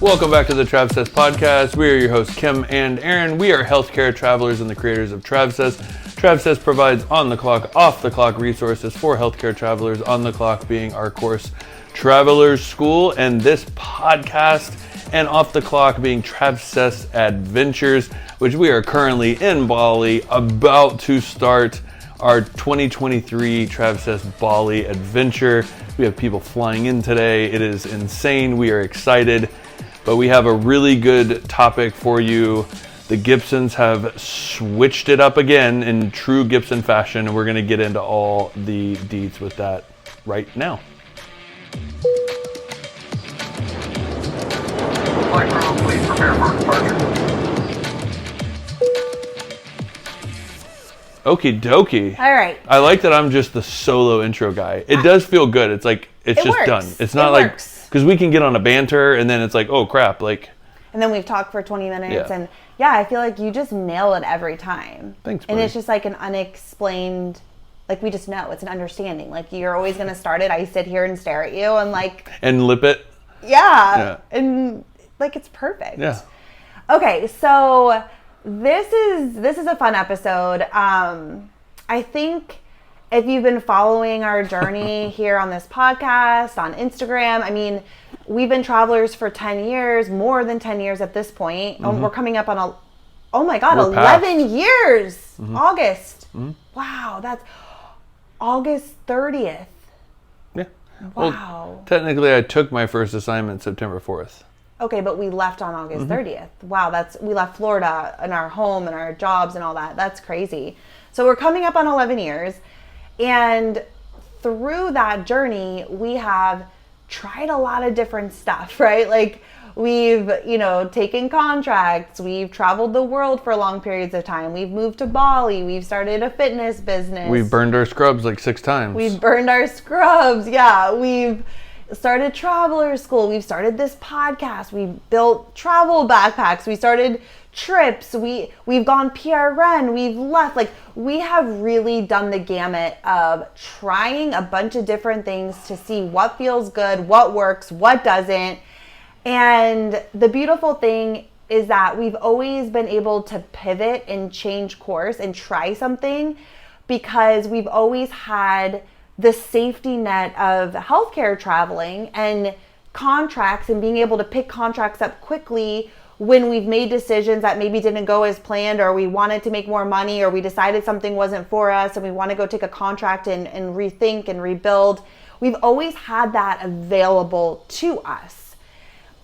Welcome back to the Travsessed podcast. We are your hosts, Kim and Aaron. We are healthcare travelers and the creators of Travsessed. Travsessed provides on-the-clock, off-the-clock resources for healthcare travelers, on the clock being our course, Travelers School, and this podcast, and off the clock being Travsessed Adventures, which we are currently in Bali, about to start our 2023 Travsessed Bali adventure. We have people flying in today. It is insane. We are excited. But we have a really good topic for you. The Gibsons have switched it up again in true Gibson fashion, and we're going to get into all the deets with that right now. Flight crew, please prepare for departure. Okie dokie. All right. I like that I'm just the solo intro guy. It does feel good. It's like, it's It just works. done. It's not It like, works. because we can get on a banter and then it's like, oh crap, like. And then we've talked for 20 minutes, Yeah. and yeah, I feel like you just nail it every time. Thanks, And buddy. it's just like an unexplained, like we just know, it's an understanding. Like you're always going to start it. I sit here and stare at you and like, And lip it. yeah. And like it's perfect. Yeah. Okay, so this is a fun episode. I think if you've been following our journey here on this podcast, on Instagram, I mean, we've been travelers for 10 years, more than 10 years at this point. We're coming up on We're 11 past. years. August. Wow, that's August 30th. Yeah. Wow. Well, technically I took my first assignment September 4th. Okay, but we left on August 30th. Wow, we left Florida and our home and our jobs and all that. That's crazy. So we're coming up on 11 years. And through that journey, we have tried a lot of different stuff, right? Like we've, taken contracts. We've traveled the world for long periods of time. We've moved to Bali. We've started a fitness business. We've burned our scrubs like 6 times. We've burned our scrubs. Yeah. We've started Traveler School. We've started this podcast. We built travel backpacks. We started trips. We've gone PRN. We've left. Like we have really done the gamut of trying a bunch of different things to see what feels good, what works, what doesn't. And the beautiful thing is that we've always been able to pivot and change course and try something because we've always had the safety net of healthcare traveling and contracts and being able to pick contracts up quickly when we've made decisions that maybe didn't go as planned, or we wanted to make more money, or we decided something wasn't for us and we want to go take a contract and rethink and rebuild. We've always had that available to us.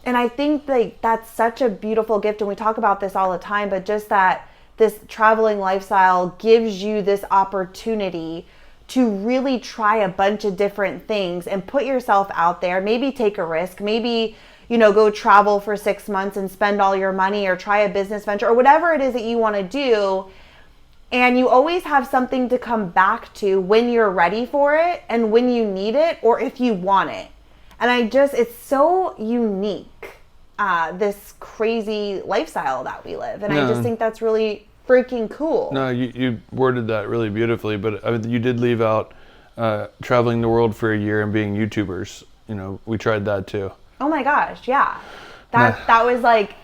And I think that's such a beautiful gift. And we talk about this all the time, but just that this traveling lifestyle gives you this opportunity to really try a bunch of different things and put yourself out there, maybe take a risk, maybe, go travel for 6 months and spend all your money, or try a business venture, or whatever it is that you want to do. And you always have something to come back to when you're ready for it and when you need it, or if you want it. And it's so unique, this crazy lifestyle that we live. And I just think that's really freaking cool. No, you worded that really beautifully, but you did leave out traveling the world for a year and being YouTubers. We tried that too. Oh my gosh, yeah. That was like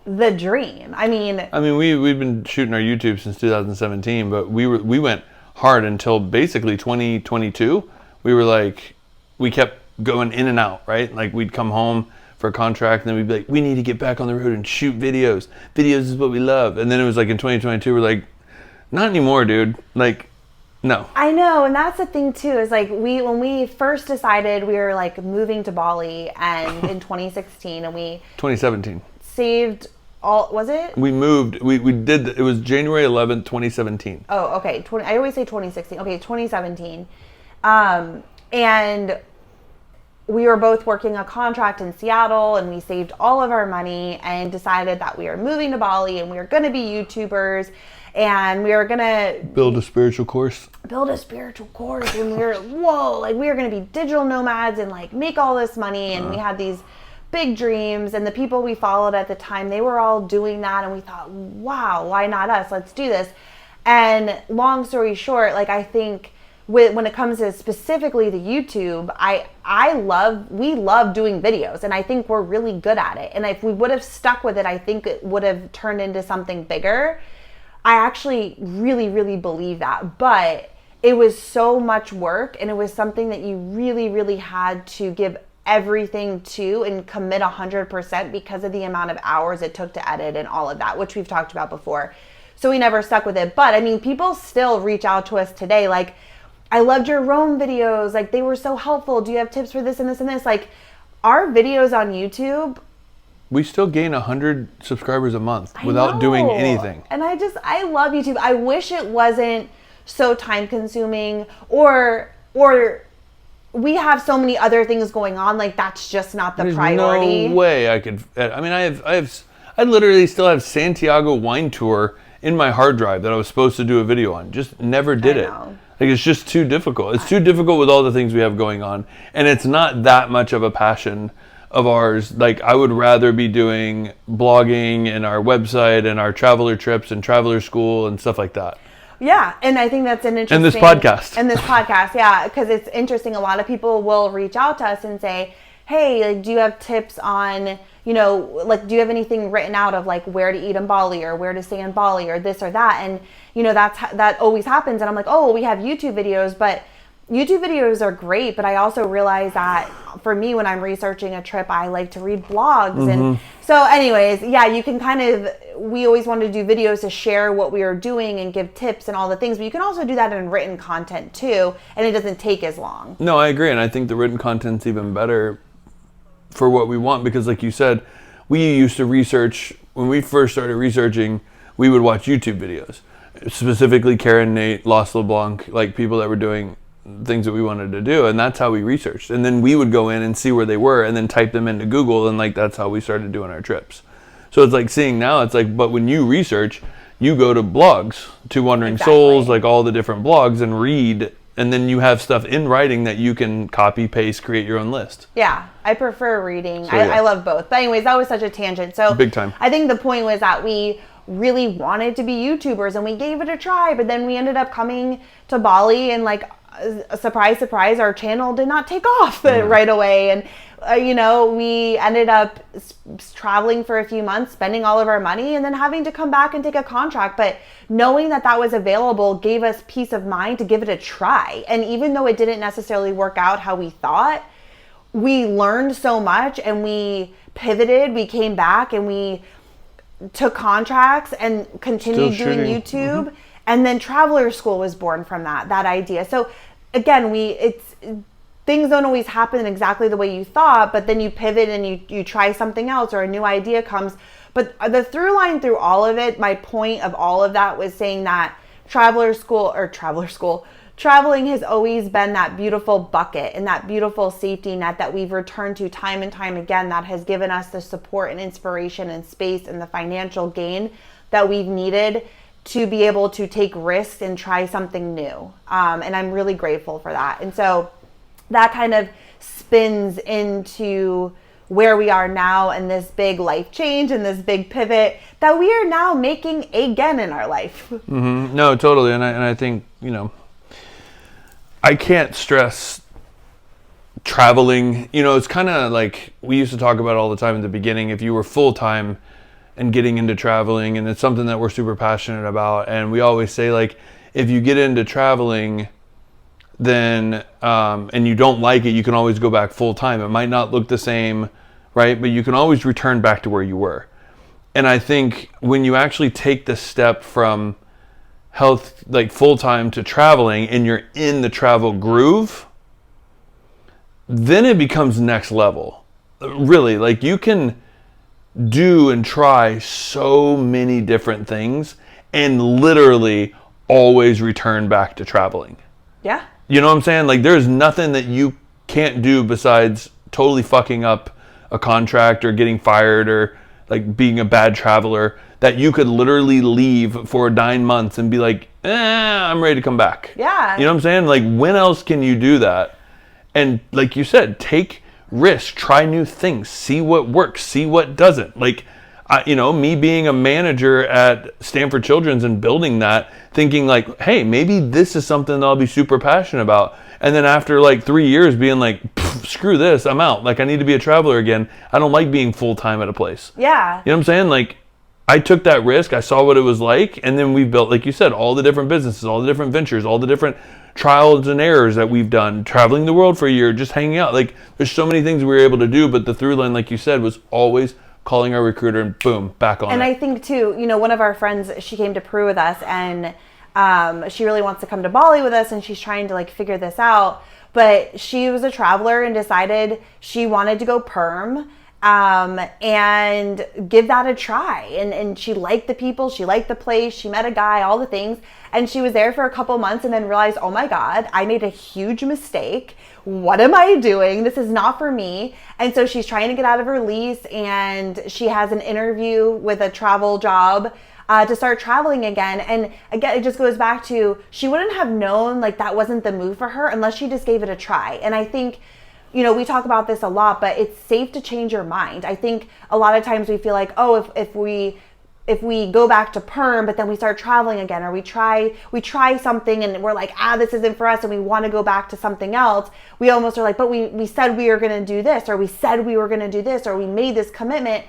the dream. I mean, we've been shooting our YouTube since 2017, but we went hard until basically 2022. We kept going in and out, right? Like we'd come home for a contract and then we'd be like, we need to get back on the road and shoot videos. Videos is what we love. And then it was like in 2022, we're like, not anymore, dude. Like, no. I know, and that's the thing too, is like when we first decided we were like moving to Bali and in 2016 and we 2017. saved all, was it? We moved, we did, it was January 11th, 2017. Oh, okay. I always say 2016. Okay, 2017. And we were both working a contract in Seattle, and we saved all of our money and decided that we were moving to Bali and we were going to be YouTubers and we were going to build a spiritual course. And we were, we were going to be digital nomads and like make all this money. And we had these big dreams, and the people we followed at the time, they were all doing that. And we thought, wow, why not us? Let's do this. And long story short, like I think when it comes to specifically the YouTube, we love doing videos, and I think we're really good at it. And if we would have stuck with it, I think it would have turned into something bigger. I actually really, really believe that. But it was so much work, and it was something that you really, really had to give everything to and commit 100% because of the amount of hours it took to edit and all of that, which we've talked about before. So we never stuck with it. But I mean, people still reach out to us today. Like, I loved your Rome videos. Like, they were so helpful. Do you have tips for this and this and this? Like, our videos on YouTube, we still gain 100 subscribers a month without doing anything. And I love YouTube. I wish it wasn't so time consuming, or we have so many other things going on. Like, that's just not the priority. No way I could. I mean, I literally still have Santiago wine tour in my hard drive that I was supposed to do a video on. Just never did it. Like, it's just too difficult. It's too difficult with all the things we have going on. And it's not that much of a passion of ours. Like, I would rather be doing blogging and our website and our traveler trips and traveler school and stuff like that. Yeah, and I think that's an interesting... And this podcast. And this podcast, yeah, because it's interesting. A lot of people will reach out to us and say, hey, like, do you have tips on, you know, like, do you have anything written out of, like, where to eat in Bali or where to stay in Bali or this or that? And, you know, that always happens. And I'm like, oh, well, we have YouTube videos, but YouTube videos are great. But I also realize that for me, when I'm researching a trip, I like to read blogs. And so anyways, yeah, you can kind of, we always wanted to do videos to share what we are doing and give tips and all the things, but you can also do that in written content too, and it doesn't take as long. No, I agree. And I think the written content's even better for what we want, because like you said, we used to research, when we first started researching, we would watch YouTube videos, specifically Karen, Nate, Los LeBlanc, like people that were doing things that we wanted to do, and that's how we researched. And then we would go in and see where they were and then type them into Google, and like that's how we started doing our trips. So it's like seeing now, it's like, but when you research, you go to blogs, to Wandering Souls, like all the different blogs, and read, and then you have stuff in writing that you can copy, paste, create your own list. Yeah, I prefer reading. So, I love both. But anyways, that was such a tangent. So big time. I think the point was that we really wanted to be YouTubers, and we gave it a try, but then we ended up coming to Bali, and like, surprise, surprise, our channel did not take off right away. And, you know, we ended up traveling for a few months, spending all of our money, and then having to come back and take a contract. But knowing that that was available gave us peace of mind to give it a try. And even though it didn't necessarily work out how we thought, we learned so much, and we pivoted, we came back, and we took contracts and continued doing YouTube. And then Traveler School was born from that idea. So again, things don't always happen exactly the way you thought, but then you pivot and you try something else, or a new idea comes. But the through line through all of it, my point of all of that was saying that traveling has always been that beautiful bucket and that beautiful safety net that we've returned to time and time again, that has given us the support and inspiration and space and the financial gain that we've needed to be able to take risks and try something new. And I'm really grateful for that. And so that kind of spins into where we are now, and this big life change and this big pivot that we are now making again in our life. No, totally. And I think, you know, I can't stress traveling. You know, it's kind of like we used to talk about all the time in the beginning. If you were full-time and getting into traveling, and it's something that we're super passionate about, and we always say, like, if you get into traveling, then and you don't like it, you can always go back full-time. It might not look the same, right? But you can always return back to where you were. And I think when you actually take the step from health, like full-time, to traveling, and you're in the travel groove, then it becomes next level. Really, like, you can do and try so many different things and literally always return back to traveling. Yeah. You know what I'm saying? Like, there's nothing that you can't do besides totally fucking up a contract or getting fired or like being a bad traveler, that you could literally leave for 9 months and be like, I'm ready to come back. Yeah. You know what I'm saying? Like, when else can you do that? And like you said, take risks, try new things, see what works, see what doesn't. Like, me being a manager at Stanford Children's and building that, thinking like, hey, maybe this is something that I'll be super passionate about. And then after like 3 years being like, screw this, I'm out. Like I need to be a traveler again. I don't like being full-time at a place. Yeah. You know what I'm saying? Like I took that risk. I saw what it was like. And then we built, like you said, all the different businesses, all the different ventures, all the different trials and errors that we've done, traveling the world for a year, just hanging out. Like there's so many things we were able to do, but the through line, like you said, was always calling our recruiter and boom, back on and it. I think too, one of our friends, she came to Peru with us, and she really wants to come to Bali with us, and she's trying to like figure this out. But she was a traveler and decided she wanted to go perm and give that a try. And she liked the people, she liked the place, she met a guy, all the things. And she was there for a couple months and then realized, oh my God, I made a huge mistake. What am I doing? This is not for me. And so she's trying to get out of her lease, and she has an interview with a travel job to start traveling again. And again, it just goes back to, she wouldn't have known like that wasn't the move for her unless she just gave it a try. And I think, we talk about this a lot, but it's safe to change your mind. I think a lot of times we feel like, oh, if we go back to perm, but then we start traveling again, or we try something and we're like, this isn't for us, and we want to go back to something else. We almost are like, but we said we were going to do this, or we said we were going to do this, or we made this commitment,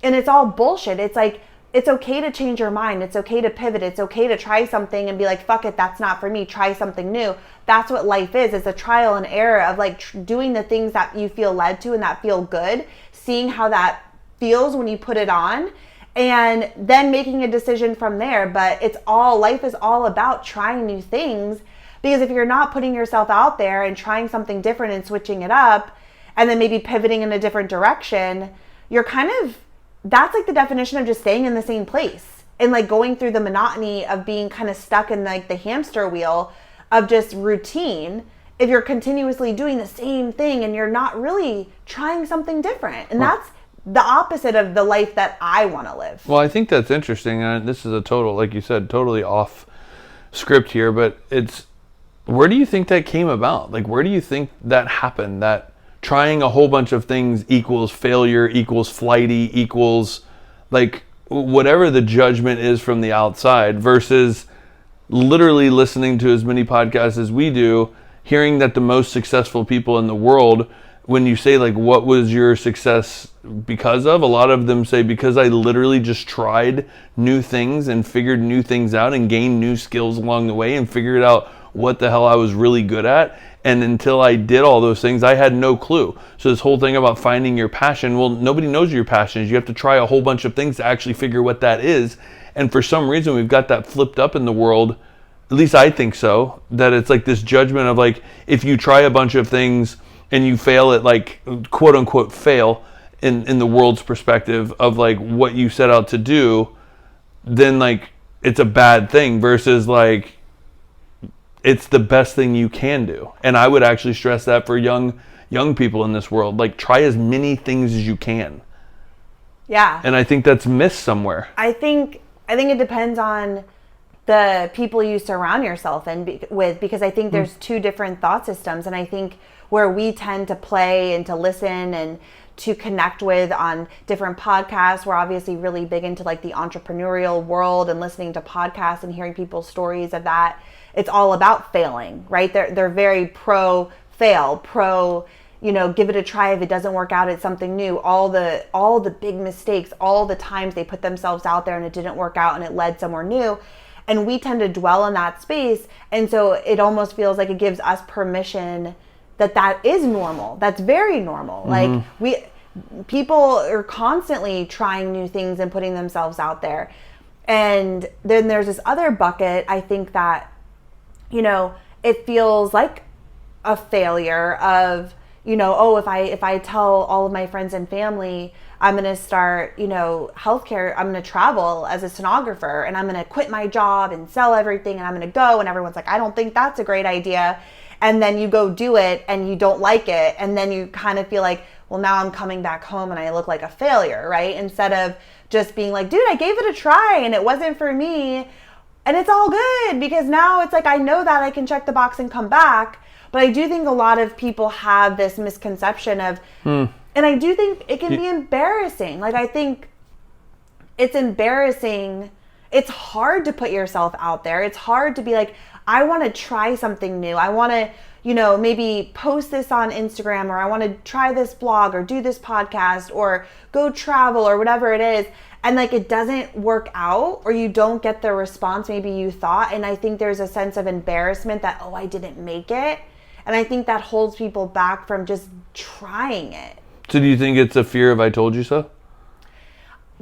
and it's all bullshit. It's like, it's okay to change your mind. It's okay to pivot. It's okay to try something and be like, fuck it, that's not for me. Try something new. That's what life is. It's a trial and error of like doing the things that you feel led to and that feel good, seeing how that feels when you put it on, and then making a decision from there. But life is all about trying new things, because if you're not putting yourself out there and trying something different and switching it up and then maybe pivoting in a different direction, you're that's like the definition of just staying in the same place and like going through the monotony of being kind of stuck in like the hamster wheel of just routine. If you're continuously doing the same thing and you're not really trying something different, and that's the opposite of the life that I want to live. Well, I think that's interesting. And this is a total, like you said, totally off script here, but where do you think that came about? Like, where do you think that happened? That trying a whole bunch of things equals failure, equals flighty, equals like whatever the judgment is from the outside, versus literally listening to as many podcasts as we do, hearing that the most successful people in the world, when you say like, what was your success because of? A lot of them say, because I literally just tried new things and figured new things out and gained new skills along the way and figured out what the hell I was really good at. And until I did all those things, I had no clue. So this whole thing about finding your passion, well, nobody knows your passion is. You have to try a whole bunch of things to actually figure what that is. And for some reason, we've got that flipped up in the world. At least I think so, that it's like this judgment of like, if you try a bunch of things and you fail at like, quote unquote, fail in the world's perspective of like what you set out to do, then like it's a bad thing, versus like, it's the best thing you can do. And I would actually stress that for young people in this world, like try as many things as you can. Yeah. And I think that's missed somewhere. I think it depends on the people you surround yourself with, because I think there's two different thought systems. And I think where we tend to play and to listen and to connect with on different podcasts, we're obviously really big into like the entrepreneurial world and listening to podcasts and hearing people's stories of that. It's all about failing, right? They're very pro fail, pro, give it a try. If it doesn't work out, it's something new. All the big mistakes, all the times they put themselves out there and it didn't work out and it led somewhere new. And we tend to dwell in that space. And so it almost feels like it gives us permission that is normal. That's very normal. Mm-hmm. Like people are constantly trying new things and putting themselves out there. And then there's this other bucket, I think that, it feels like a failure of, if I tell all of my friends and family I'm going to start, healthcare, I'm going to travel as a stenographer and I'm going to quit my job and sell everything and I'm going to go, and everyone's like, I don't think that's a great idea. And then you go do it and you don't like it. And then you kind of feel like, well, now I'm coming back home and I look like a failure, right? Instead of just being like, dude, I gave it a try and it wasn't for me. And it's all good, because now it's like, I know that I can check the box and come back. But I do think a lot of people have this misconception of, and I do think it can be embarrassing. Like, I think it's embarrassing. It's hard to put yourself out there. It's hard to be like, I want to try something new. I want to, maybe post this on Instagram, or I want to try this blog or do this podcast or go travel or whatever it is. And like, it doesn't work out, or you don't get the response maybe you thought. And I think there's a sense of embarrassment that, I didn't make it. And I think that holds people back from just trying it. So do you think it's a fear of I told you so?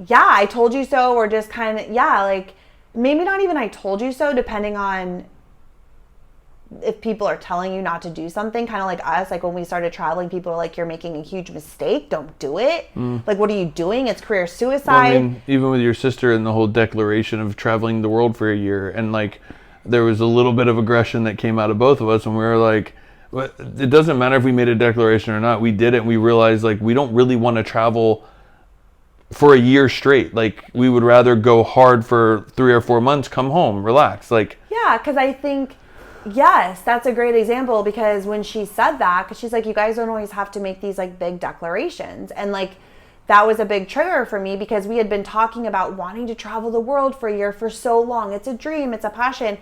Yeah, I told you so, or just kind of, like maybe not even I told you so, depending on if people are telling you not to do something, kind of like us. Like when we started traveling, people are like, you're making a huge mistake. Don't do it. Like, what are you doing? It's career suicide. Well, I mean, even with your sister and the whole declaration of traveling the world for a year, and like there was a little bit of aggression that came out of both of us, and we were like, it doesn't matter if we made a declaration or not. We did it, and we realized like we don't really want to travel for a year straight. Like, we would rather go hard for 3 or 4 months, come home, relax. Like, yeah, because I think, yes, that's a great example, because when she said that, because she's like, you guys don't always have to make these like big declarations. And like, that was a big trigger for me, because we had been talking about wanting to travel the world for a year for so long. It's a dream, it's a passion.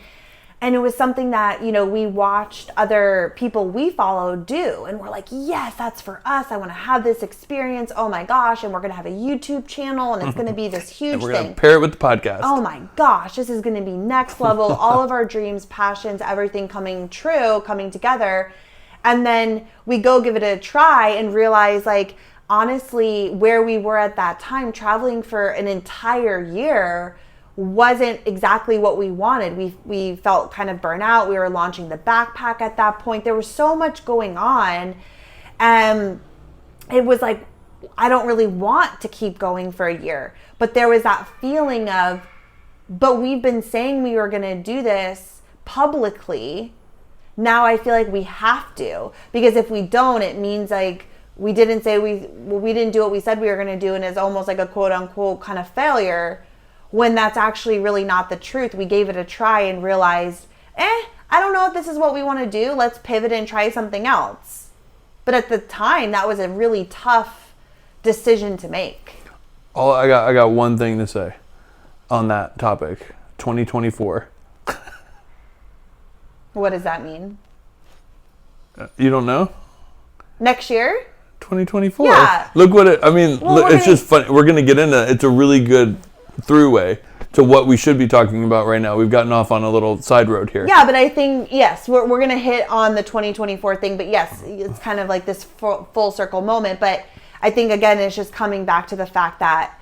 And it was something that, we watched other people we follow do. And we're like, yes, that's for us. I want to have this experience. Oh my gosh. And we're going to have a YouTube channel, and it's going to be this huge we're thing. going to pair it with the podcast. Oh my gosh. This is going to be next level. All of our dreams, passions, everything coming true, coming together. And then we go give it a try and realize, like, honestly, where we were at that time, traveling for an entire year, wasn't exactly what we wanted. We felt kind of burnt out. We were launching the backpack at that point. There was so much going on. And it was like, I don't really want to keep going for a year. But there was that feeling of, but we've been saying we were going to do this publicly. Now I feel like we have to. Because if we don't, it means like we didn't do what we said we were going to do. And it's almost like a quote unquote kind of failure, when that's actually really not the truth. We gave it a try and realized, I don't know if this is what we want to do. Let's pivot and try something else. But at the time, that was a really tough decision to make. I got one thing to say on that topic. 2024. What does that mean? You don't know? Next year? 2024. Yeah. Look what it's just funny. We're going to get into it. It's a really good throughway to what we should be talking about right now. We've gotten off on a little side road here. Yeah, but I think, yes, we're going to hit on the 2024 thing. But yes, it's kind of like this full circle moment. But I think, again, it's just coming back to the fact that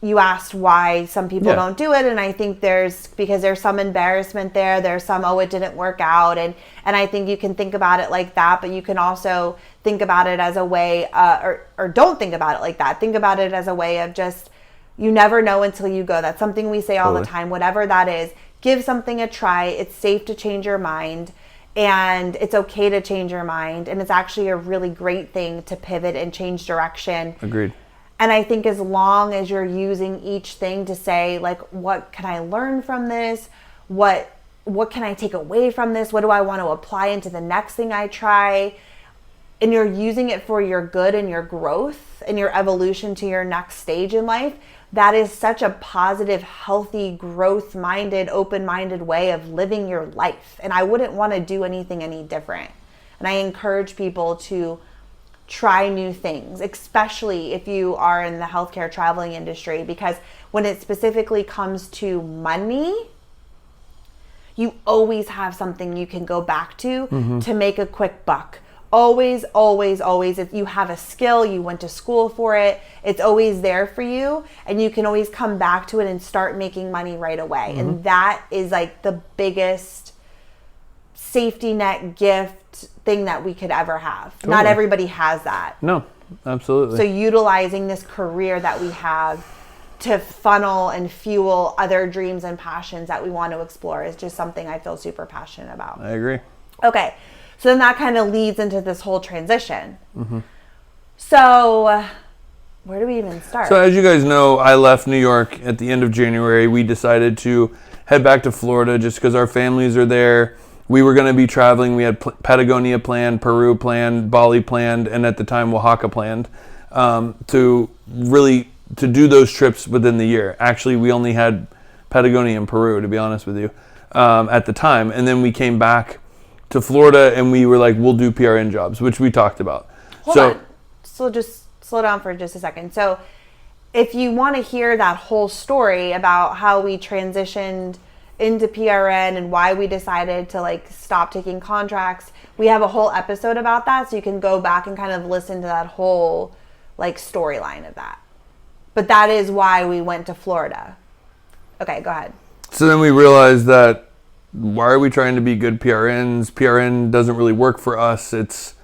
you asked why some people don't do it. And I think because there's some embarrassment there. There's some, it didn't work out. And I think you can think about it like that, but you can also think about it as a way, or don't think about it like that. Think about it as a way of just, you never know until you go. That's something we say all the time, whatever that is. Give something a try. It's safe to change your mind, and it's okay to change your mind. And it's actually a really great thing to pivot and change direction. Agreed. And I think as long as you're using each thing to say, like, what can I learn from this? What can I take away from this? What do I want to apply into the next thing I try? And you're using it for your good and your growth and your evolution to your next stage in life, that is such a positive, healthy, growth-minded, open-minded way of living your life. And I wouldn't want to do anything any different. And I encourage people to try new things, especially if you are in the healthcare traveling industry, because when it specifically comes to money, you always have something you can go back to make a quick buck. Always, always, always. If you have a skill, you went to school for it, it's always there for you, and you can always come back to it and start making money right away. And that is like the biggest safety net gift thing that we could ever have. Totally. Not everybody has that. No, absolutely. So utilizing this career that we have to funnel and fuel other dreams and passions that we want to explore is just something I feel super passionate about. I agree. Okay. So then that kind of leads into this whole transition. So where do we even start? So as you guys know, I left New York at the end of January. We decided to head back to Florida just because our families are there. We were going to be traveling. We had Patagonia planned, Peru planned, Bali planned, and at the time Oaxaca planned, to really to do those trips within the year. Actually, we only had Patagonia and Peru, to be honest with you, at the time. And then we came back to Florida and we were like, we'll do PRN jobs, which we talked about. Hold on. So just slow down for just a second. So if you want to hear that whole story about how we transitioned into PRN and why we decided to like stop taking contracts, we have a whole episode about that. So you can go back and kind of listen to that whole like storyline of that. But that is why we went to Florida. Okay, go ahead. So then we realized that why are we trying to be good PRNs? PRN doesn't really work for us. It's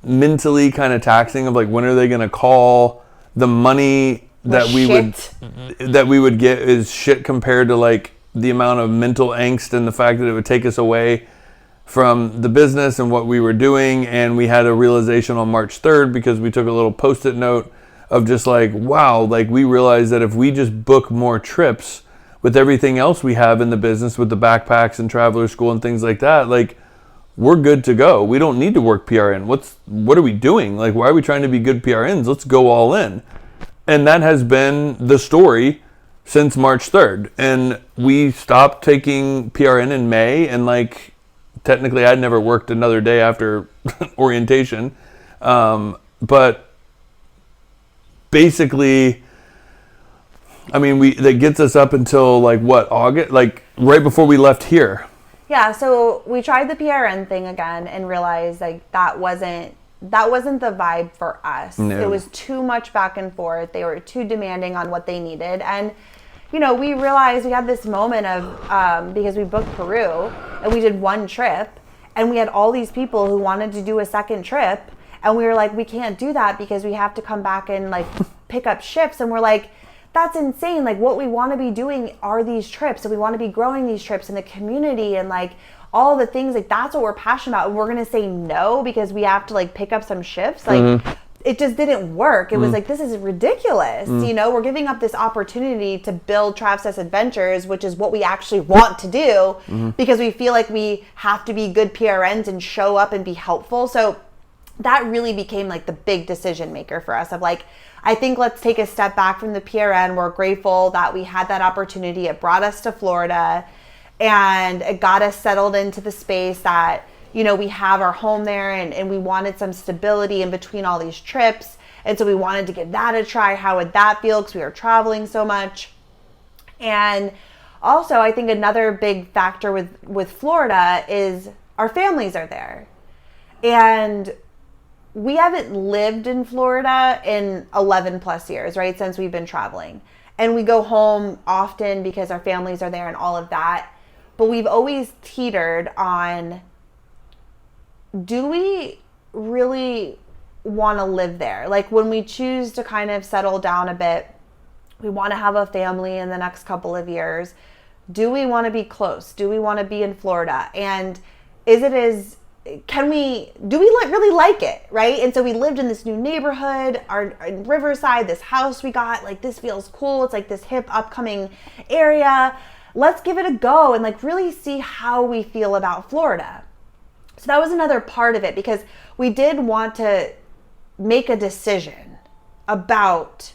mentally kind of taxing of like, when are they going to call? The money that we would get is shit compared to like the amount of mental angst and the fact that it would take us away from the business and what we were doing. And we had a realization on March 3rd because we took a little post-it note of just like, wow, like we realized that if we just book more trips with everything else we have in the business with the backpacks and traveler school and things like that, like we're good to go. We don't need to work PRN. What are we doing? Like, why are we trying to be good PRNs? Let's go all in. And that has been the story since March 3rd. And we stopped taking PRN in May. And like, technically I'd never worked another day after orientation. But basically, I mean, that gets us up until like what, August? Like right before we left here. Yeah, so we tried the PRN thing again and realized like that wasn't the vibe for us. No. It was too much back and forth. They were too demanding on what they needed. And, you know, we realized we had this moment of, because we booked Peru and we did one trip and we had all these people who wanted to do a second trip. And we were like, we can't do that because we have to come back and like pick up shifts. And we're like, that's insane. Like what we want to be doing are these trips and we want to be growing these trips in the community and like all the things like that's what we're passionate about. And we're going to say no because we have to like pick up some shifts. Like it just didn't work. It was like, this is ridiculous. You know, we're giving up this opportunity to build Travsessed Adventures, which is what we actually want to do because we feel like we have to be good PRNs and show up and be helpful. So that really became like the big decision maker for us of like, I think let's take a step back from the PRN. We're grateful that we had that opportunity. It brought us to Florida and it got us settled into the space that, you know, we have our home there and we wanted some stability in between all these trips. And so we wanted to give that a try. How would that feel? Because we were traveling so much. And also I think another big factor with Florida is our families are there. And we haven't lived in Florida in 11 plus years, right? Since we've been traveling. And we go home often because our families are there and all of that. But we've always teetered on, do we really want to live there? Like when we choose to kind of settle down a bit, we want to have a family in the next couple of years. Do we want to be close? Do we want to be in Florida? And do we really like it, right? And so we lived in this new neighborhood, in Riverside, this house we got, like this feels cool. It's like this hip upcoming area. Let's give it a go and like really see how we feel about Florida. So that was another part of it because we did want to make a decision about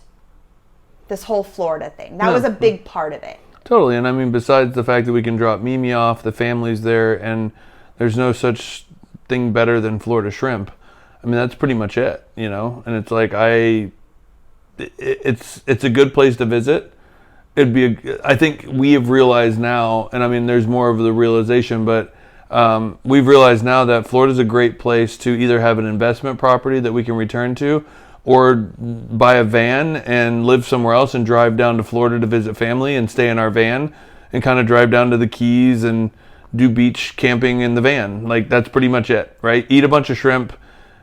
this whole Florida thing. That was a big part of it. Totally. And I mean, besides the fact that we can drop Mimi off, the family's there, and there's no such thing better than Florida shrimp. I mean, that's pretty much it, you know? And it's like, it's a good place to visit. I think we have realized now, and I mean, there's more of the realization, but we've realized now that Florida's a great place to either have an investment property that we can return to or buy a van and live somewhere else and drive down to Florida to visit family and stay in our van and kind of drive down to the Keys and do beach camping in the van. Like that's pretty much it, right? Eat a bunch of shrimp,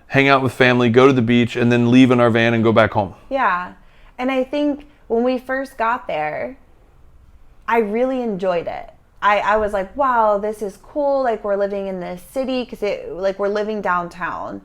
hang out with family, go to the beach, and then leave in our van and go back home. Yeah. And I think when we first got there, I really enjoyed it. I was like, wow, this is cool. Like we're living in this city because we're living downtown.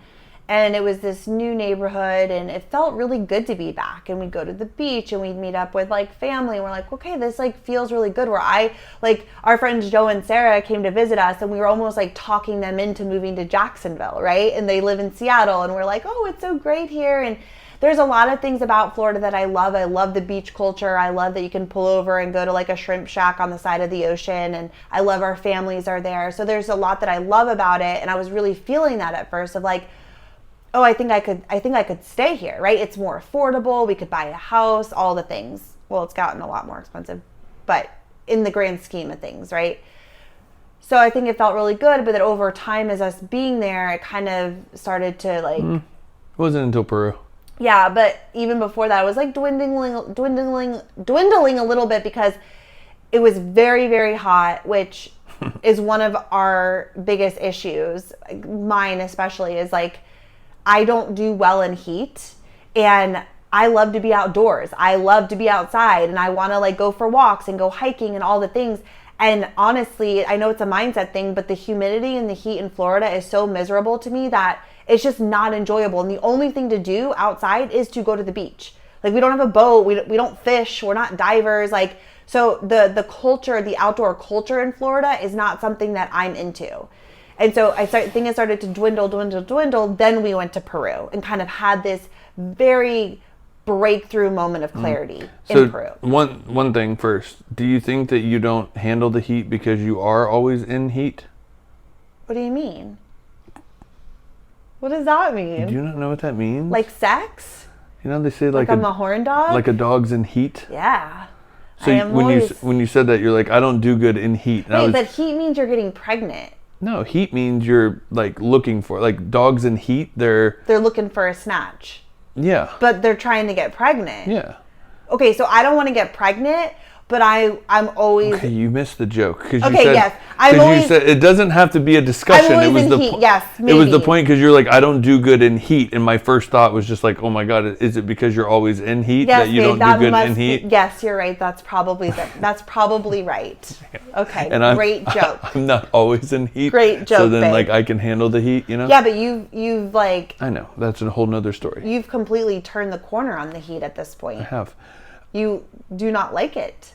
And it was this new neighborhood, and it felt really good to be back. And we'd go to the beach, and we'd meet up with like family. And we're like, okay, this like feels really good. Our friends Joe and Sarah came to visit us, and we were almost like talking them into moving to Jacksonville, right? And they live in Seattle, and we're like, oh, it's so great here. And there's a lot of things about Florida that I love. I love the beach culture. I love that you can pull over and go to like a shrimp shack on the side of the ocean. And I love our families are there. So there's a lot that I love about it. And I was really feeling that at first of like, oh, I think I could stay here, right? It's more affordable. We could buy a house, all the things. Well, it's gotten a lot more expensive, but in the grand scheme of things, right? So I think it felt really good, but then over time as us being there, it kind of started to like... It wasn't until Peru. Yeah, but even before that, it was like dwindling a little bit because it was very, very hot, which is one of our biggest issues. Mine especially is like, I don't do well in heat, and I love to be outdoors. I love to be outside, and I want to like go for walks and go hiking and all the things. And honestly, I know it's a mindset thing, but the humidity and the heat in Florida is so miserable to me that it's just not enjoyable. And the only thing to do outside is to go to the beach. Like, we don't have a boat. We don't fish. We're not divers. Like, so the culture, the outdoor culture in Florida is not something that I'm into. And so I think it started to dwindle. Then we went to Peru and kind of had this very breakthrough moment of clarity in Peru. One thing first. Do you think that you don't handle the heat because you are always in heat? What do you mean? What does that mean? Do you not know what that means? Like sex? You know, they say like I'm a horn dog? Like a dog's in heat? Yeah. So when you said that, you're like, I don't do good in heat. Wait, but heat means you're getting pregnant. No, heat means you're like looking for, like dogs in heat, they're looking for a snatch. Yeah. But they're trying to get pregnant. Yeah. Okay, so I don't want to get pregnant, but I'm always... Okay, you missed the joke. You said it doesn't have to be a discussion. I'm always in heat, yes, maybe. It was the point because you're like, I don't do good in heat. And my first thought was just like, oh my God, is it because you're always in heat that you don't do good in heat? Yes, you're right. That's probably right. Okay, and great joke. I'm not always in heat. Great joke, so then babe. like I can handle the heat, you know? Yeah, but you've like... I know. That's a whole nother story. You've completely turned the corner on the heat at this point. I have. You do not like it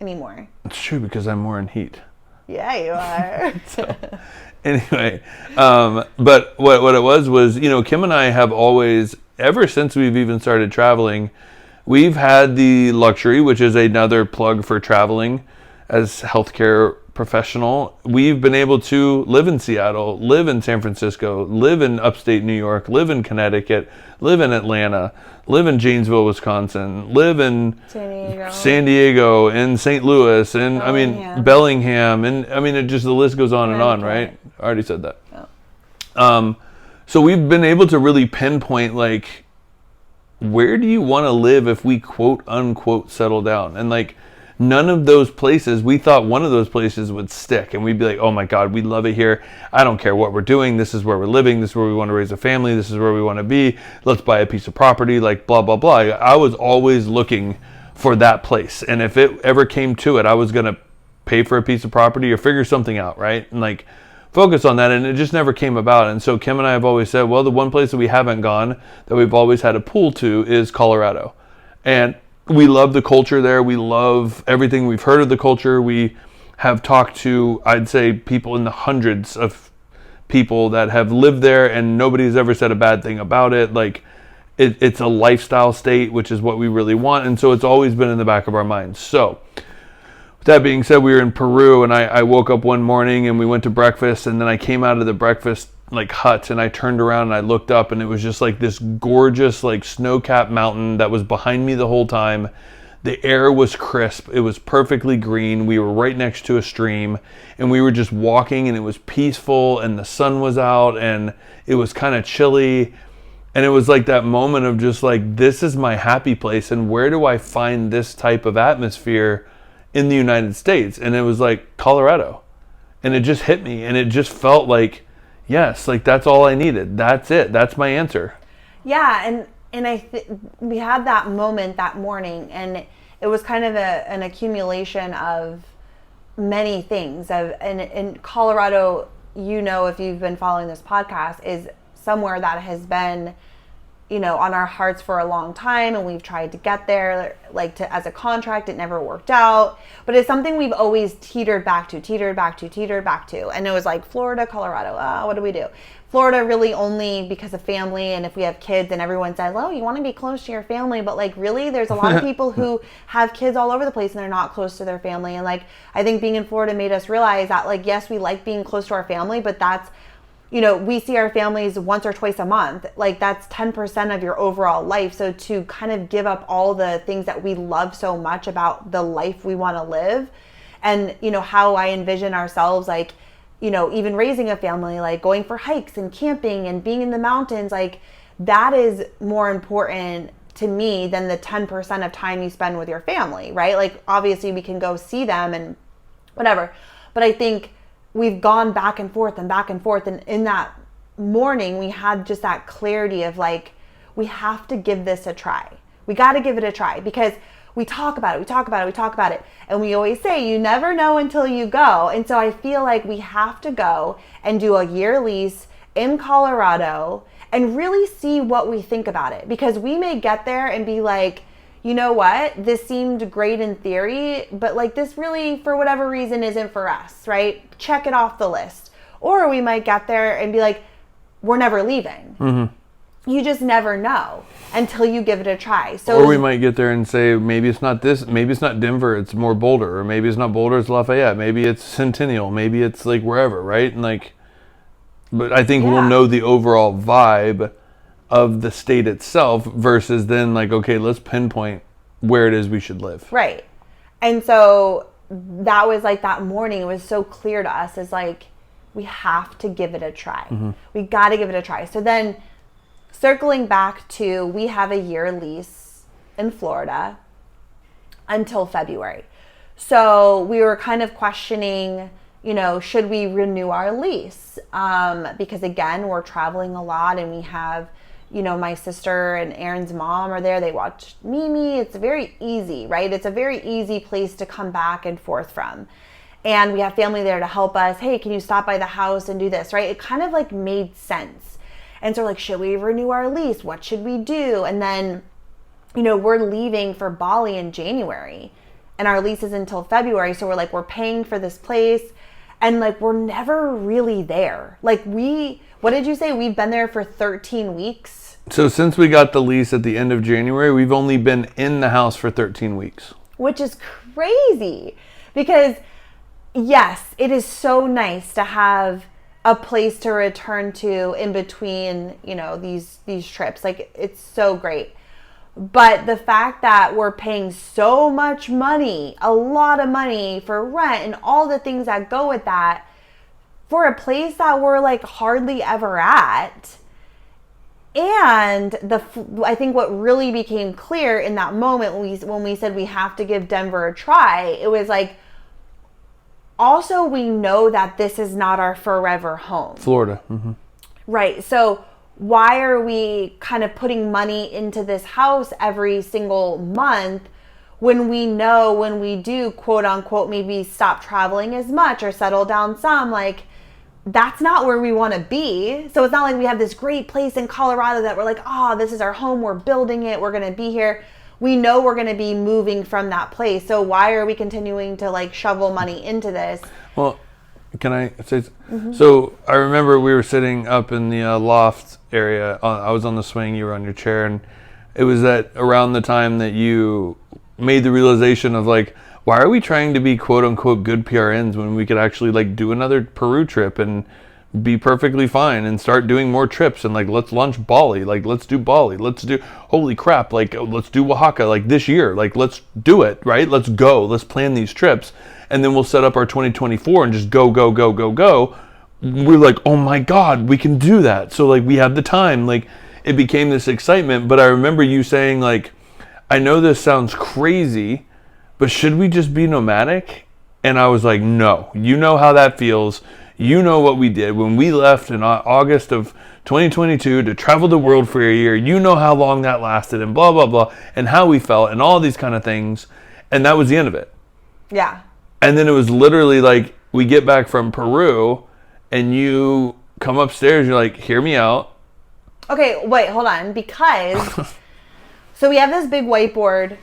anymore. It's true because I'm more in heat. Yeah, you are. So, anyway, but what it was, you know, Kim and I have always, ever since we've even started traveling, we've had the luxury, which is another plug for traveling as healthcare professional. We've been able to live in Seattle, live in San Francisco, live in upstate New York, live in Connecticut, live in Atlanta, live in Janesville, Wisconsin, live in San Diego, in St. Louis, and Bellingham, and it just, the list goes on and on, right? I already said that. Oh. So we've been able to really pinpoint, like, where do you want to live if we quote unquote settle down? And like, none of those places, we thought one of those places would stick, and we'd be like, oh my God, we love it here. I don't care what we're doing. This is where we're living. This is where we want to raise a family. This is where we want to be. Let's buy a piece of property, like blah, blah, blah. I was always looking for that place. And if it ever came to it, I was going to pay for a piece of property or figure something out, right? And like focus on that. And it just never came about. And so Kim and I have always said, well, the one place that we haven't gone that we've always had a pull to is Colorado. And we love the culture there. We love everything we've heard of the culture. We have talked to, I'd say, people in the hundreds of people that have lived there, and nobody's ever said a bad thing about it. Like, it's a lifestyle state, which is what we really want. And so it's always been in the back of our minds. So with that being said, we were in Peru, and I woke up one morning and we went to breakfast, and then I came out of the breakfast like hut, and I turned around and I looked up, and it was just like this gorgeous like snow-capped mountain that was behind me the whole time. The air was crisp. It was perfectly green. We were right next to a stream, and we were just walking, and it was peaceful, and the sun was out, and it was kind of chilly, and it was like that moment of just like, this is my happy place, and where do I find this type of atmosphere in the United States? And it was like Colorado, and it just hit me, and it just felt like, yes, like that's all I needed. That's it. That's my answer. Yeah, and we had that moment that morning, and it was kind of an accumulation of many things. And Colorado, you know, if you've been following this podcast, is somewhere that has been, on our hearts for a long time, and we've tried to get there, as a contract. It never worked out, but it's something we've always teetered back to. And it was like Florida, Colorado. What do we do? Florida really only because of family, and if we have kids, and everyone says, oh, you want to be close to your family, but really there's a lot of people who have kids all over the place and they're not close to their family. And I think being in Florida made us realize that yes, we like being close to our family, but that's, we see our families once or twice a month. That's 10% of your overall life. So to kind of give up all the things that we love so much about the life we want to live, and, how I envision ourselves, even raising a family, going for hikes and camping and being in the mountains, that is more important to me than the 10% of time you spend with your family, right? Obviously we can go see them and whatever, but I think we've gone back and forth. And in that morning, we had just that clarity of we have to give this a try. We got to give it a try, because we talk about it. And we always say, you never know until you go. And so I feel like we have to go and do a year lease in Colorado and really see what we think about it. Because we may get there and be like, you know what, this seemed great in theory, but this really, for whatever reason, isn't for us, right? Check it off the list. Or we might get there and be like, we're never leaving. Mm-hmm. You just never know until you give it a try. So, or we might get there and say, maybe it's not Denver, it's more Boulder, or maybe it's not Boulder, it's Lafayette, maybe it's Centennial, maybe it's wherever, right? And but I think we'll know the overall vibe of the state itself versus then okay, let's pinpoint where it is we should live. Right. And so that was that morning, it was so clear to us, is we have to give it a try. Mm-hmm. We got to give it a try. So then circling back to, we have a year lease in Florida until February. So we were kind of questioning, should we renew our lease? Because again, we're traveling a lot, and we have, my sister and Aaron's mom are there. They watch Mimi. It's very easy, right? It's a very easy place to come back and forth from. And we have family there to help us. Hey, can you stop by the house and do this, right? It kind of made sense. And so should we renew our lease? What should we do? And then, we're leaving for Bali in January, and our lease is until February. So we're paying for this place, and we're never really there. What did you say? We've been there for 13 weeks. So since we got the lease at the end of January, we've only been in the house for 13 weeks. Which is crazy, because yes, it is so nice to have a place to return to in between, these trips. It's so great. But the fact that we're paying so much money, a lot of money for rent and all the things that go with that, for a place that we're hardly ever at. And I think what really became clear in that moment when we said we have to give Denver a try, it was also, we know that this is not our forever home. Florida. Mm-hmm. Right. So why are we kind of putting money into this house every single month when we know, when we do, quote unquote, maybe stop traveling as much or settle down some, that's not where we want to be. So it's not we have this great place in Colorado that we're this is our home, we're building it, we're going to be here. We know we're going to be moving from that place. So why are we continuing to shovel money into this? Well, can I say? Mm-hmm. So I remember we were sitting up in the loft area. I was on the swing, you were on your chair, and it was around the time that you made the realization of why are we trying to be quote unquote good PRNs when we could actually do another Peru trip and be perfectly fine and start doing more trips and let's launch Bali, let's do Bali, let's do, holy crap, let's do Oaxaca this year, let's do it, right? Let's go, let's plan these trips, and then we'll set up our 2024 and just go. We're oh my God, we can do that. So we have the time, it became this excitement. But I remember you saying I know this sounds crazy, but should we just be nomadic? And I was no, you know how that feels. You know what we did when we left in August of 2022 to travel the world for a year. You know how long that lasted and blah, blah, blah, and how we felt and all these kind of things. And that was the end of it. Yeah. And then it was literally we get back from Peru and you come upstairs. You're hear me out. Okay, wait, hold on. Because, so we have this big whiteboard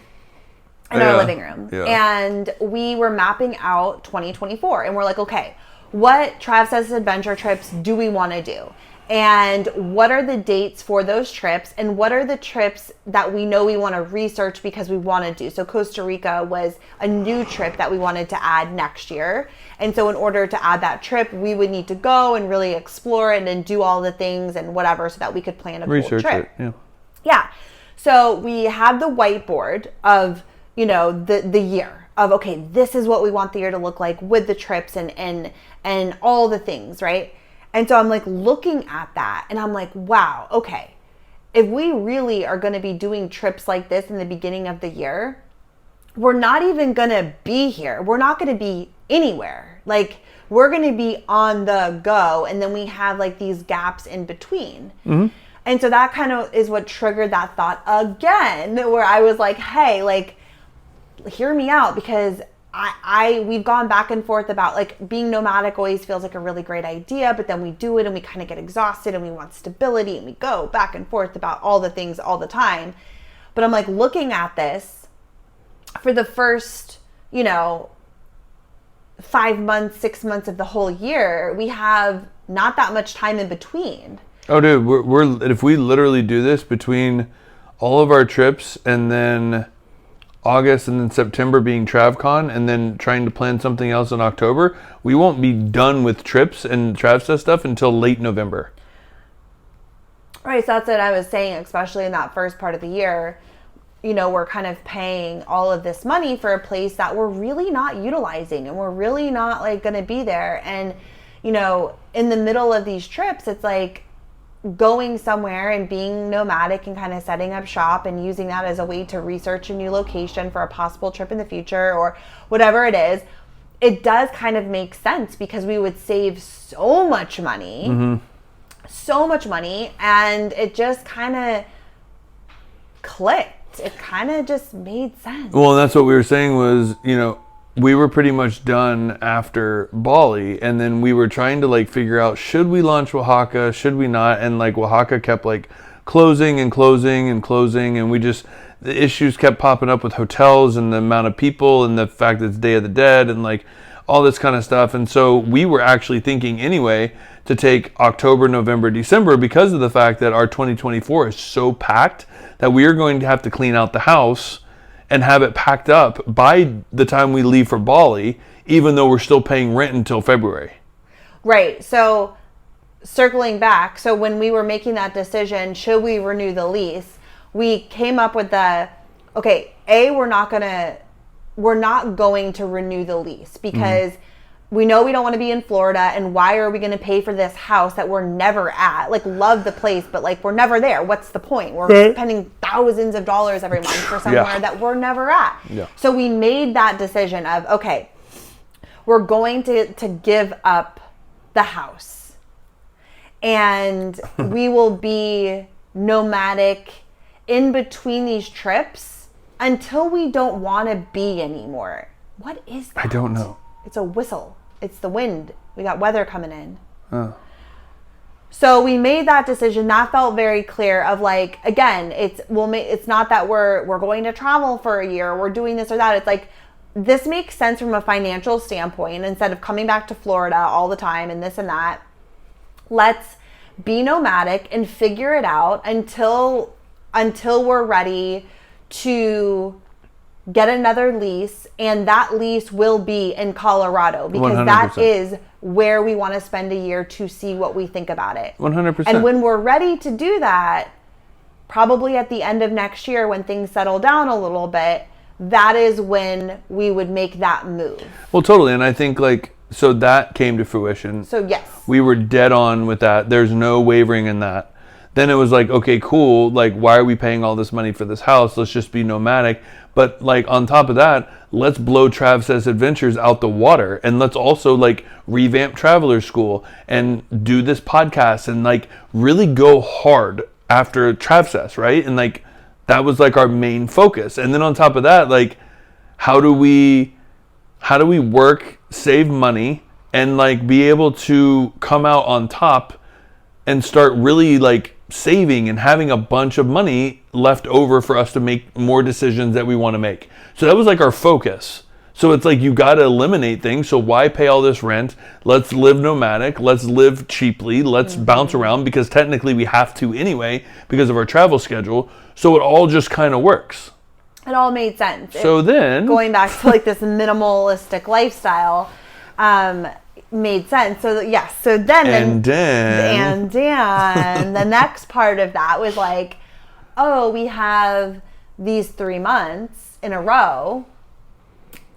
in our living room. Yeah. And we were mapping out 2024. And we're like, okay, what Travsessed adventure trips do we want to do? And what are the dates for those trips? And what are the trips that we know we want to research because we want to do? So Costa Rica was a new trip that we wanted to add next year. And so in order to add that trip, we would need to go and really explore it and do all the things and whatever so that we could plan a cool Research trip. it, yeah. Yeah. So we had the whiteboard of, you know, the year of, okay, this is what we want the year to look like with the trips and all the things, right? And so I'm like looking at that and I'm like, wow, okay, if we really are going to be doing trips like this in the beginning of the year, we're not even going to be here. We're not going to be anywhere. Like, we're going to be on the go. And then we have like these gaps in between. Mm-hmm. And so that kind of is what triggered that thought again, where I was like, hey, like, hear me out, because we've gone back and forth about like being nomadic always feels like a really great idea, but then we do it and we kind of get exhausted and we want stability and we go back and forth about all the things all the time. But I'm like looking at this for the first, 5 months, 6 months of the whole year, we have not that much time in between. Oh, dude, we're if we literally do this between all of our trips and then August and then September being TravCon and then trying to plan something else in October, we won't be done with trips and Travsessed stuff until late November. Right, so that's what I was saying, especially in that first part of the year. We're kind of paying all of this money for a place that we're really not utilizing and we're really not like going to be there. And, in the middle of these trips, it's like going somewhere and being nomadic and kind of setting up shop and using that as a way to research a new location for a possible trip in the future or whatever it is. It does kind of make sense because we would save so much money, and it just kind of clicked. It kind of just made sense. Well, and that's what we were saying was, we were pretty much done after Bali, and then we were trying to like figure out, should we launch Oaxaca, should we not? And like Oaxaca kept like closing, and the issues kept popping up with hotels and the amount of people and the fact that it's Day of the Dead and like all this kind of stuff. And so we were actually thinking anyway to take October, November, December, because of the fact that our 2024 is so packed that we are going to have to clean out the house and have it packed up by the time we leave for Bali, even though we're still paying rent until February. Right. So circling back, so when we were making that decision, should we renew the lease, we came up with we're not going to renew the lease because we know we don't want to be in Florida, and why are we going to pay for this house that we're never at? Like, love the place, but like we're never there. What's the point? We're spending thousands of dollars every month for somewhere that we're never at. Yeah. So we made that decision of, okay, we're going to give up the house, and we will be nomadic in between these trips until we don't want to be anymore. What is that? I don't know. It's a whistle. It's the wind. We got weather coming in. Oh. So we made that decision. That felt very clear of like, again, it's not that we're going to travel for a year, we're doing this or that. It's like, this makes sense from a financial standpoint. Instead of coming back to Florida all the time and this and that, let's be nomadic and figure it out until we're ready to get another lease, and that lease will be in Colorado because 100%. That is where we want to spend a year to see what we think about it. 100%. And when we're ready to do that, probably at the end of next year when things settle down a little bit, that is when we would make that move. Well, totally. And I think so that came to fruition. So yes. We were dead on with that. There's no wavering in that. Then it was like, okay, cool. Like, why are we paying all this money for this house? Let's just be nomadic. But like on top of that, let's blow Travsessed Adventures out the water, and let's also like revamp Traveler School and do this podcast and like really go hard after Travsessed, right? And like that was like our main focus. And then on top of that, like how do we work, save money, and like be able to come out on top and start really like saving and having a bunch of money left over for us to make more decisions that we want to make. So that was like our focus. So it's like you got to eliminate things. So why pay all this rent? Let's live nomadic. Let's live cheaply. Let's bounce around, because technically we have to anyway because of our travel schedule. So it all just kind of works. It all made sense. So then going back to like this minimalistic lifestyle made sense. So yes. So then the next part of that was like, oh, we have these 3 months in a row,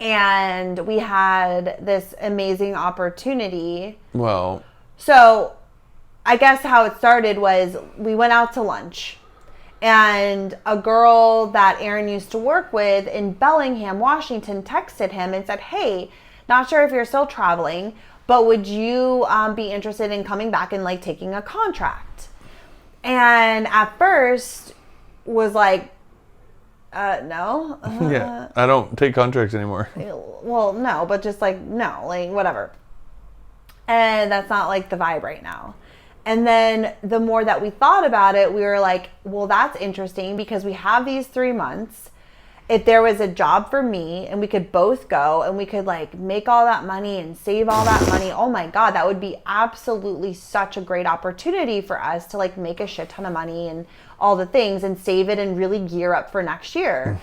and we had this amazing opportunity. Well, so I guess how it started was we went out to lunch, and a girl that Aaron used to work with in Bellingham, Washington, texted him and said, hey, not sure if you're still traveling, but would you be interested in coming back and like taking a contract? And at first was like, no. Yeah, I don't take contracts anymore. Well, no, but just like, no, like whatever. And that's not like the vibe right now. And then the more that we thought about it, we were like, well, that's interesting, because we have these 3 months. If there was a job for me and we could both go and we could like make all that money and save all that money, oh my God, that would be absolutely such a great opportunity for us to like make a shit ton of money and all the things and save it and really gear up for next year.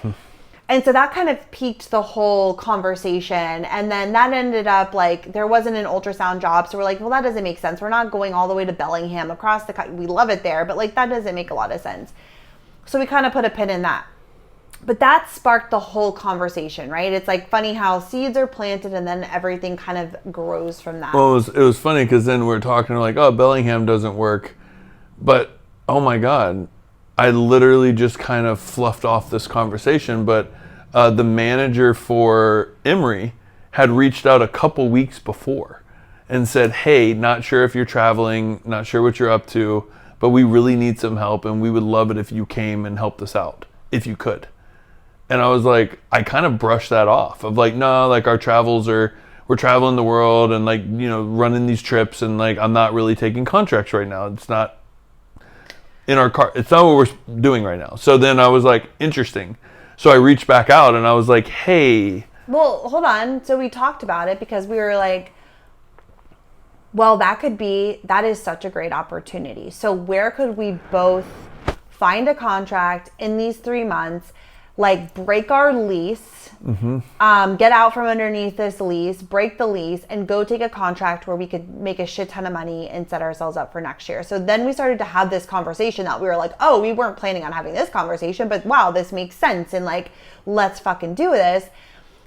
And so that kind of piqued the whole conversation. And then that ended up like, there wasn't an ultrasound job. So we're like, well, that doesn't make sense. We're not going all the way to Bellingham across the country. We love it there, but like that doesn't make a lot of sense. So we kind of put a pin in that. But that sparked the whole conversation, right? It's like funny how seeds are planted and then everything kind of grows from that. Well, it was funny because then we're talking like, oh, Bellingham doesn't work. But, oh my God, I literally just kind of fluffed off this conversation. But the manager for Emory had reached out a couple weeks before and said, hey, not sure if you're traveling, not sure what you're up to, but we really need some help and we would love it if you came and helped us out, if you could. And I was like, I kind of brushed that off of like, no, like we're traveling the world and like, you know, running these trips, and like, I'm not really taking contracts right now. It's not in our car. It's not what we're doing right now. So then I was like, interesting. So I reached back out and I was like, hey. Well, hold on. So we talked about it because we were like, well, that is such a great opportunity. So where could we both find a contract in these 3 months, like break our lease, get out from underneath this lease, break the lease, and go take a contract where we could make a shit ton of money and set ourselves up for next year. So then we started to have this conversation that we were like, oh, we weren't planning on having this conversation, but wow, this makes sense. And like, let's fucking do this.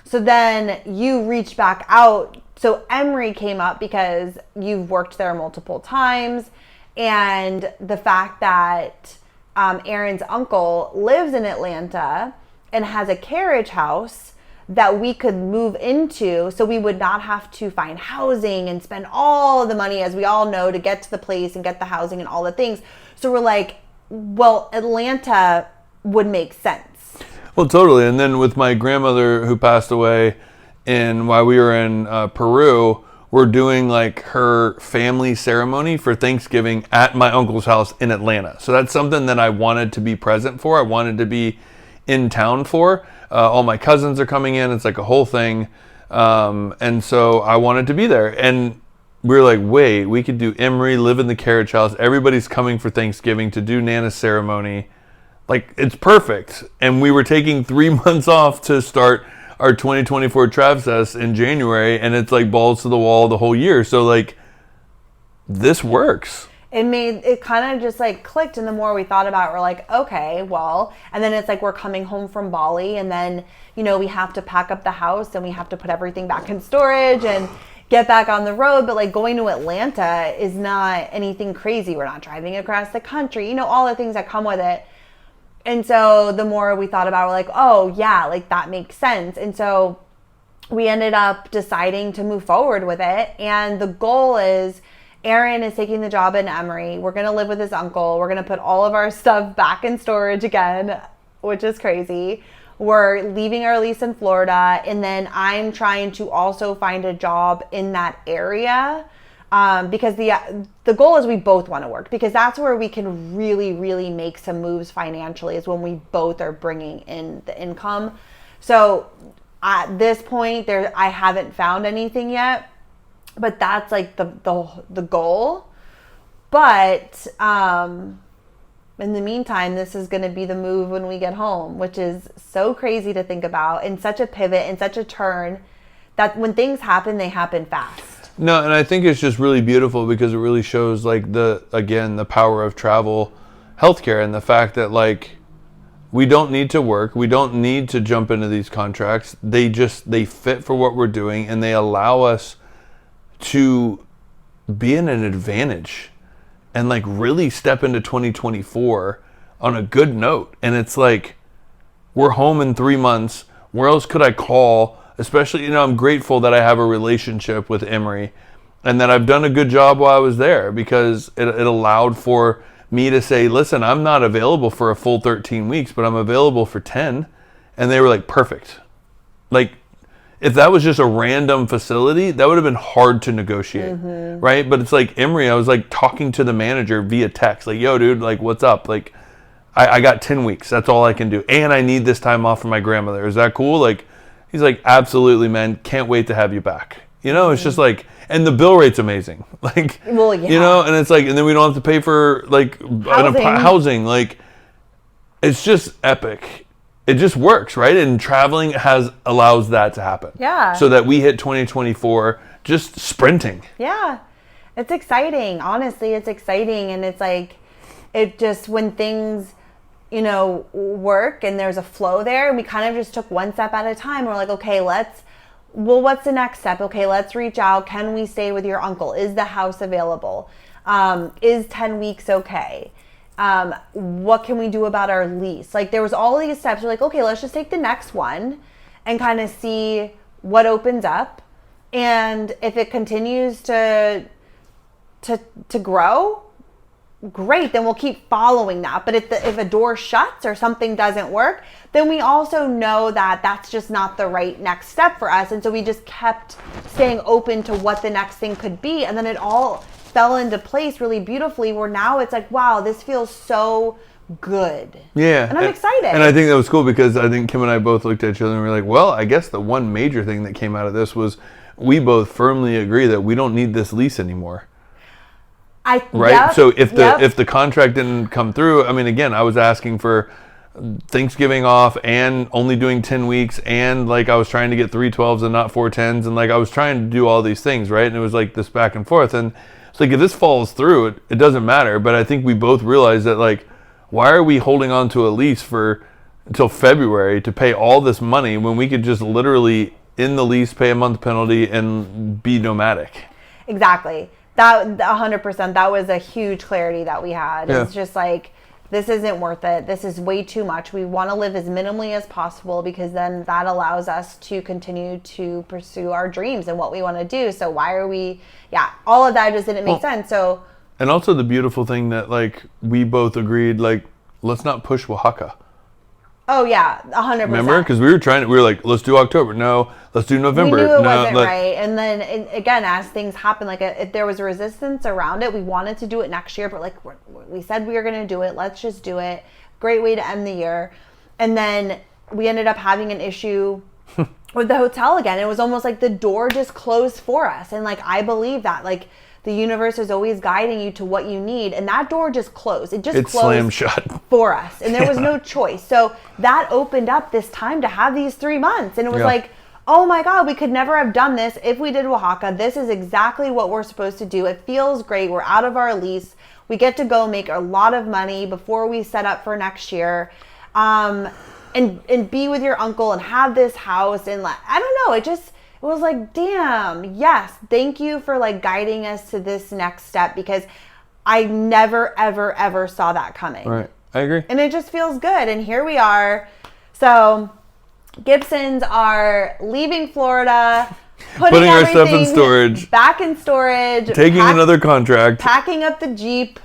So then you reached back out. So Emory came up because you've worked there multiple times. And the fact that Aaron's uncle lives in Atlanta and has a carriage house that we could move into, so we would not have to find housing and spend all the money, as we all know, to get to the place and get the housing and all the things. So we're like, well, Atlanta would make sense. Well, totally. And then with my grandmother who passed away while we were in Peru, we're doing like her family ceremony for Thanksgiving at my uncle's house in Atlanta. So that's something that I wanted to be present for. I wanted to be in town for. All my cousins are coming in. It's like a whole thing. And so I wanted to be there. And we were like, wait, we could do Emory, live in the carriage house. Everybody's coming for Thanksgiving to do Nana's ceremony. Like, it's perfect. And we were taking 3 months off to start our 2024 Travsessed in January, and it's like balls to the wall the whole year. So like, this works. It kind of just like clicked, and the more we thought about it, we're like, okay, well, and then it's like we're coming home from Bali, and then, you know, we have to pack up the house and we have to put everything back in storage and get back on the road. But like, going to Atlanta is not anything crazy. We're not driving across the country, you know, all the things that come with it. And so the more we thought about it, we're like, oh yeah, like that makes sense. And so we ended up deciding to move forward with it. And the goal is, Aaron is taking the job in Emory. We're going to live with his uncle. We're going to put all of our stuff back in storage again, which is crazy. We're leaving our lease in Florida. And then I'm trying to also find a job in that area because the goal is we both want to work, because that's where we can really, really make some moves financially, is when we both are bringing in the income. So at this point, I haven't found anything yet, but that's like the goal. But in the meantime, this is going to be the move when we get home, which is so crazy to think about, and such a pivot and such a turn that when things happen, they happen fast. No, and I think it's just really beautiful because it really shows like the power of travel healthcare, and the fact that like we don't need to work, we don't need to jump into these contracts. They fit for what we're doing, and they allow us to be in an advantage and like really step into 2024 on a good note. And it's like, we're home in 3 months. Where else could I call? Especially, I'm grateful that I have a relationship with Emory and that I've done a good job while I was there, because it allowed for me to say, listen, I'm not available for a full 13 weeks, but I'm available for 10. And they were like, perfect. Like, if that was just a random facility, that would have been hard to negotiate, right? But it's like Emory, I was like talking to the manager via text, like, yo, dude, like, what's up? Like, I got 10 weeks. That's all I can do. And I need this time off for my grandmother. Is that cool? Like, he's like, absolutely, man. Can't wait to have you back. It's just like, and the bill rate's amazing. Like, well, yeah. And it's like, and then we don't have to pay for like housing. Like, it's just epic. It just works, right? And traveling allows that to happen. Yeah. So that we hit 2024 just sprinting. Yeah. It's exciting. Honestly, it's exciting. And it's like, it just, when things, work and there's a flow there, and we kind of just took one step at a time. We're like, okay, what's the next step? Okay, let's reach out. Can we stay with your uncle? Is the house available? Is 10 weeks okay? What can we do about our lease? Like, there was all these steps. We're like, okay, let's just take the next one and kind of see what opens up. And if it continues to grow, great, then we'll keep following that. But if a door shuts or something doesn't work, then we also know that that's just not the right next step for us. And so we just kept staying open to what the next thing could be. And then it all fell into place really beautifully, where now it's like, wow, this feels so good. Yeah. And I'm excited. And I think that was cool, because I think Kim and I both looked at each other and we were like, well, I guess the one major thing that came out of this was we both firmly agree that we don't need this lease anymore. Right? Yep, so if the contract didn't come through, I mean, again, I was asking for Thanksgiving off and only doing 10 weeks, and like I was trying to get 312s and not 410s, and like I was trying to do all these things, right? And it was like this back and forth, and it's like, if this falls through, it doesn't matter. But I think we both realized that, like, why are we holding on to a lease until February to pay all this money when we could just literally in the lease pay a month penalty and be nomadic? Exactly. That 100%, that was a huge clarity that we had. Yeah. It's just like, this isn't worth it. This is way too much. We want to live as minimally as possible, because then that allows us to continue to pursue our dreams and what we want to do. So why are we, all of that just didn't make sense. So, and also the beautiful thing that like we both agreed, like, let's not push Oaxaca. Oh yeah, 100%. Remember? Because we were like, let's do October. No, let's do November. We knew it wasn't right. And then again, as things happen, like if there was resistance around it, we wanted to do it next year, but like we said we were going to do it. Let's just do it. Great way to end the year. And then we ended up having an issue with the hotel again. It was almost like the door just closed for us. And like, I believe that, like, the universe is always guiding you to what you need. And that door just closed. It closed slammed shut for us. And there was no choice. So that opened up this time to have these 3 months. And it was like, oh my God, we could never have done this if we did Oaxaca. This is exactly what we're supposed to do. It feels great. We're out of our lease. We get to go make a lot of money before we set up for next year. And be with your uncle and have this house. And I don't know, it was like, damn, yes, thank you for like guiding us to this next step, because I never, ever, ever saw that coming. Right. I agree. And it just feels good. And here we are. So Gibsons are leaving Florida, putting our stuff in storage, back in storage, taking another contract, packing up the Jeep,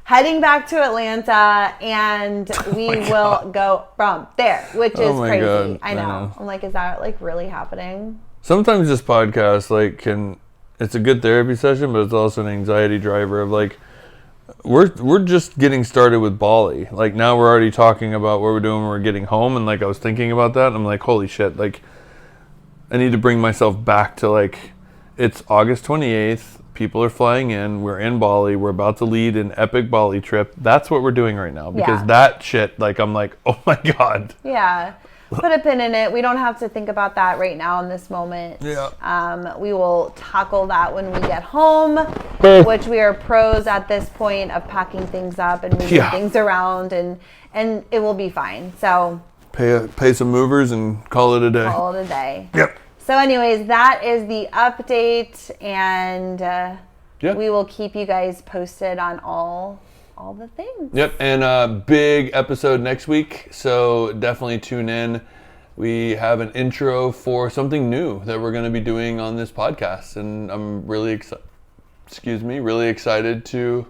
heading back to Atlanta, and we will go from there, which is crazy. God. I know. I'm like, is that like really happening? Sometimes this podcast like can it's a good therapy session, but it's also an anxiety driver of like, we're just getting started with Bali. Like now we're already talking about what we're doing when we're getting home, and like I was thinking about that, and I'm like, holy shit, like I need to bring myself back to like, it's August 28th, people are flying in, we're in Bali, we're about to lead an epic Bali trip. That's what we're doing right now, because that shit, like I'm like, oh my God. Yeah. Put a pin in it. We don't have to think about that right now in this moment. Yeah. We will tackle that when we get home, which we are pros at this point of packing things up and moving things around, and it will be fine. So pay some movers and call it a day. Call it a day. Yep. So anyways, that is the update, and we will keep you guys posted on all the things. Yep, and a big episode next week, so definitely tune in. We have an intro for something new that we're going to be doing on this podcast, and I'm really excited to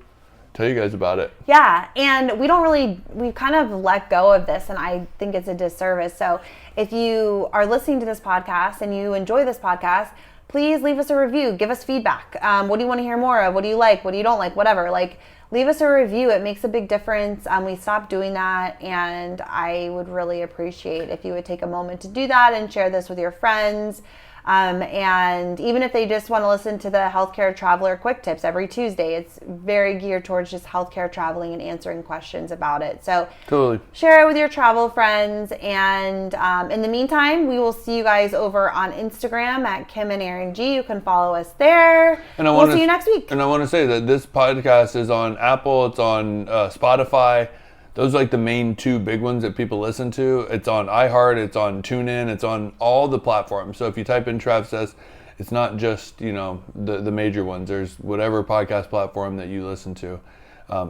tell you guys about it. Yeah, and we've kind of let go of this, and I think it's a disservice. So if you are listening to this podcast and you enjoy this podcast, please leave us a review. Give us feedback. What do you want to hear more of? What do you like? What do you don't like? Whatever. Like, leave us a review. It makes a big difference. We stopped doing that, and I would really appreciate if you would take a moment to do that and share this with your friends. And even if they just want to listen to the Healthcare Traveler Quick Tips every Tuesday, it's very geared towards just healthcare traveling and answering questions about it. So totally share it with your travel friends. And in the meantime, we will see you guys over on Instagram at Kim and Aaron G. You can follow us there. And we'll see you next week. And I want to say that this podcast is on Apple, it's on Spotify. Those are like the main two big ones that people listen to. It's on iHeart, it's on TuneIn, it's on all the platforms. So if you type in Travsessed, it's not just, the major ones. There's whatever podcast platform that you listen to.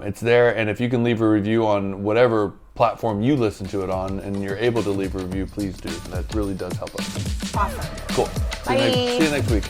It's there, and if you can leave a review on whatever platform you listen to it on, and you're able to leave a review, please do. That really does help us. Awesome. Cool. Bye. See you next week.